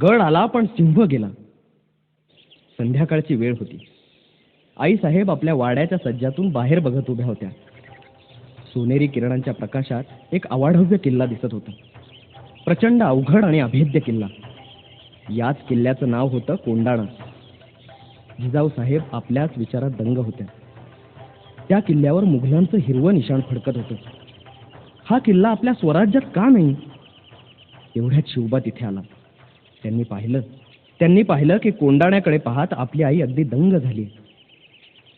गड आला पण सिंह गेला. संध्याकाळची वेळ होती. आईसाहेब आपल्या वाड्याच्या सज्जातून बाहेर बघत उभ्या होत्या. सोनेरी किरणांच्या प्रकाशात एक अवाढव्य किल्ला दिसत होता. प्रचंड अवघड आणि अभेद्य किल्ला. याच किल्ल्याचं नाव होतं कोंडाणा. जिजाऊ साहेब आपल्याच विचारात दंग होत्या. त्या किल्ल्यावर मुघलांचं हिरवं निशाण फडकत होतं. हा किल्ला आपल्या स्वराज्यात का नाही? एवढ्यात शिवबा तिथे आला. त्यांनी पाहिलं की कोंडाण्याकडे पाहत आपली आई अगदी दंग झाली.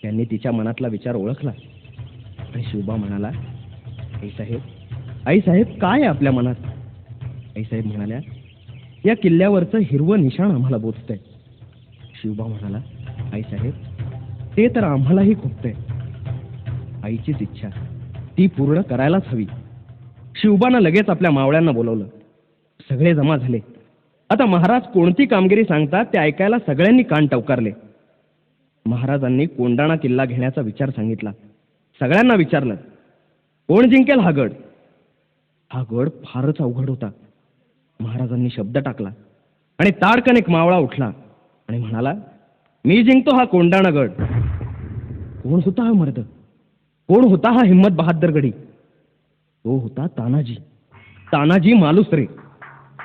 त्यांनी तिच्या मनातला विचार ओळखला आणि शिवबा म्हणाला, आईसाहेब काय आहे आपल्या मनात? आईसाहेब म्हणाल्या, या किल्ल्यावरचं हिरवं निशाण आम्हाला बोचतंय. शिवबा म्हणाला, आईसाहेब ते तर आम्हालाही खुपतंय. आईचीच इच्छा, ती पूर्ण करायलाच हवी. शिवबानं लगेच आपल्या मावळ्यांना बोलवलं. सगळे जमा झाले. आता महाराज कोणती कामगिरी सांगतात ते ऐकायला सगळ्यांनी कान टवकारले. महाराजांनी कोंडाणा किल्ला घेण्याचा विचार सांगितला. सगळ्यांना विचारलं, कोण जिंकेल हा गड? हा गड फारच अवघड होता. महाराजांनी शब्द टाकला आणि ताडकन एक मावळा उठला आणि म्हणाला, मी जिंकतो हा कोंडाणा गड. कोण होता हा मर्द? कोण होता हा हिम्मत बहादर गडी? तो होता तानाजी मालुसरे,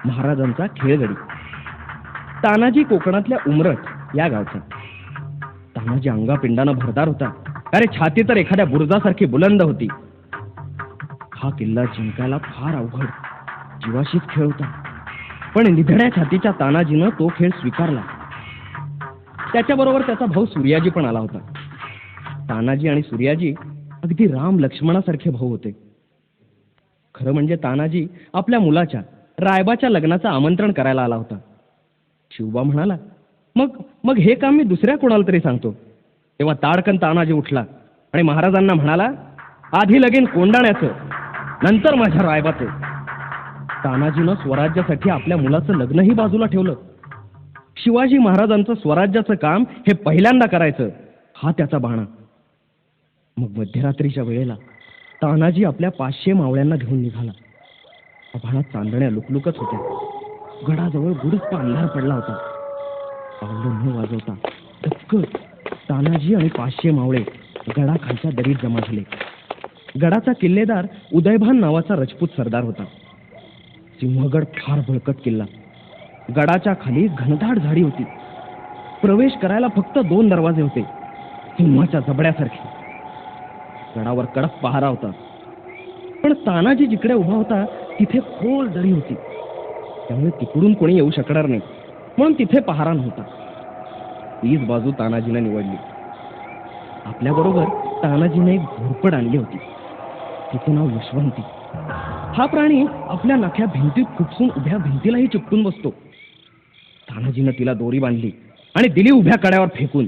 महाराजांचा खेळगडी. तानाजी कोकणातल्या उमरठ या गावचा. तानाजी अंगापिंडानं भरदार होता. अरे छाती तर एखाद्या बुरुजासारखी बुलंद होती. हा किल्ला जिंकायला फार अवघड, जीवाशीच खेळ होता. पण निधड्या छातीच्या तानाजीनं तो खेळ स्वीकारला. त्याच्याबरोबर त्याचा भाऊ सूर्याजी पण आला होता. तानाजी आणि सूर्याजी अगदी राम लक्ष्मणासारखे भाऊ होते. खरं म्हणजे तानाजी आपल्या मुलाच्या रायबाच्या लग्नाचं आमंत्रण करायला आला होता. शिवबा म्हणाला, मग हे काम मी दुसऱ्या कोणाला तरी सांगतो. तेव्हा ताडकन तानाजी उठला आणि महाराजांना म्हणाला, आधी लगीन कोंडाण्याचं, नंतर माझ्या रायबाचं. तानाजीनं स्वराज्यासाठी आपल्या मुलाचं लग्नही बाजूला ठेवलं. शिवाजी महाराजांचं स्वराज्याचं काम हे पहिल्यांदा करायचं, हा त्याचा बाणा. मग मध्यरात्रीच्या वेळेला तानाजी आपल्या 500 मावळ्यांना घेऊन निघाला. आभाळात चांदण्या लुकलुकत होत्या. गडाजवळ गुडस्प अंधार पडला होता. पावलं न वाजवता धक्क तानाजी आणि 500 मावळे गडाखालच्या दरीत जमा झाले. गडाचा किल्लेदार उदयभान नावाचा राजपूत सरदार होता. सिंहगड फार बळकट किल्ला. गडाच्या खाली घनदाट झाडी होती. प्रवेश करायला फक्त 2 दरवाजे होते, सिंहाच्या जबड्यासारखे. गडावर कडक पहारा होता. पण तानाजी जिकडे उभा होता तिथे खोल दरी होती. त्यामुळे तिकडून कोणी येऊ शकणार नाही, म्हणून तिथे पहारा नव्हता. तीच बाजू तानाजीने निवडली. आपल्याबरोबर तानाजीने एक घोरपड आणली होती. तिचं नाव यशवंती. हा प्राणी आपल्या नख्या भिंतीत खुपसून उभ्या भिंतीलाही चिपटून बसतो. तानाजीनं तिला दोरी बांधली आणि दिली उभ्या कड्यावर फेकून.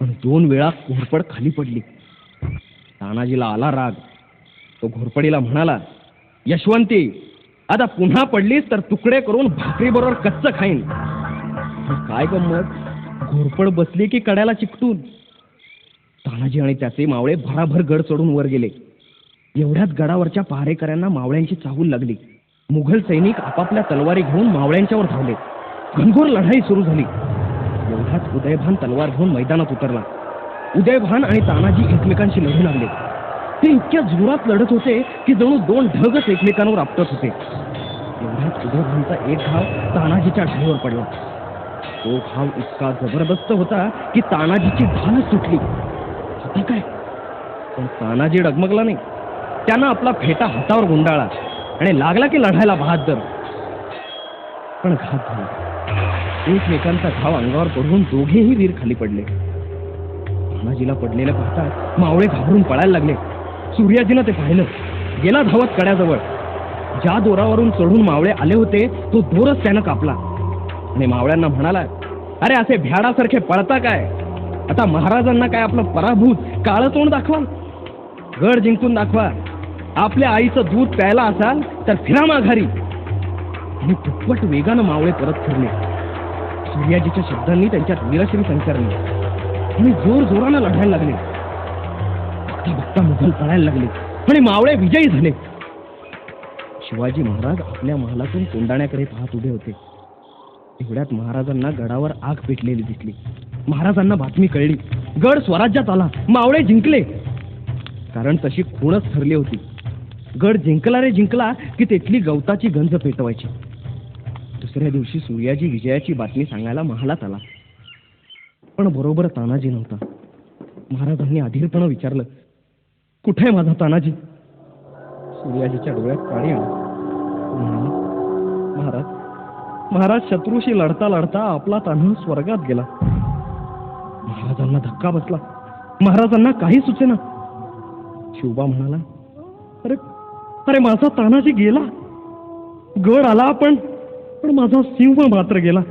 पण 2 वेळा घोरपड खाली पडली. तानाजीला आला राग. तो घोरपडीला म्हणाला, यशवंती, आता पुन्हा पडलीस तर तुकडे करून भाकरी बरोबर कच्च खाईन. काय गंमत, घोरपड बसली की कड्याला चिकटून. तानाजी आणि त्याचे मावळे भराभर गड चढून वर गेले. एवढ्यात गडावरच्या पहारेकऱ्यांना मावळ्यांची चाहूल लागली. मुघल सैनिक आपापल्या तलवारी घेऊन मावळ्यांच्यावर धावले. घनघोर लढाई सुरू झाली. एवढ्यात उदयभान तलवार घेऊन मैदानात उतरला. उदयभान आणि तानाजी एकमेकांशी लढू लागले. ते इतक्या जोरात लढत होते की जणू 2 ढगच एकमेकांवर आपटत होते. एवढ्यात उदयभानचा एक घाव तानाजीच्या ढाईवर पडला. तो घाव इतका जबरदस्त होता की तानाजीची ढालच सुटली. आता काय? पण तानाजी डगमगला नाही. त्यानं आपला फेटा हातावर गुंडाळला आणि लागला की लढायला बहादर. पण घात झाला. एकमेकांचा घाव अंगावर पडून दोघेही वीर खाली पडले. तानाजीला पडलेलं पाहता मावळे घाबरून पळायला लागले. सूर्याजीनं ते पाहिलं. गेला धावत कड्याजवळ. ज्या दोरावरून चढून मावळे आले होते तो दोरच त्यानं कापला आणि मावळ्यांना म्हणाला, अरे असे भ्याडासारखे पळता काय? आता महाराजांना काय आपलं पराभूत काळं तोंड दाखवा? गड जिंकून दाखवा. आपल्या आईचं दूध प्यायला असाल तर फिरा माघारी. आणि दुप्पट वेगानं मावळे परत फिरले. सूर्याजीच्या शब्दांनी त्यांच्यात वीरश्री संचारली आणि जोर जोरानं लढायला लागले. बघता बघता मुघल पळायला लागले आणि मावळे विजयी झाले. शिवाजी महाराज आपल्या महालातून कोंडाण्याकडे पाहत उभे होते. एवढ्यात महाराजांना गडावर आग पेटलेली दिसली. महाराजांना बातमी कळली. गड स्वराज्यात आला, मावळे जिंकले. कारण तशी खूणच ठरली होती. गड जिंकला रे जिंकला की तेथली गवताची गंज पेटवायची. दुसऱ्या दिवशी सूर्याजी विजयाची बातमी सांगायला महालात आला. पण बरोबर तानाजी नव्हता. महाराजांनी अधीरपणे विचारलं, कुठे आहे माझा तानाजी? सूर्याजीच्या डोळ्यात पाणी आलं. महाराज महाराज शत्रूशी लढता लढता आपला तान्हा स्वर्गात गेला. महाराजांना धक्का बसला. महाराजांना काही सुचेना. शिवबा म्हणाला, अरे अरे माझा तानाजी गेला. गड आला पण माझा सिंह मात्र गेला.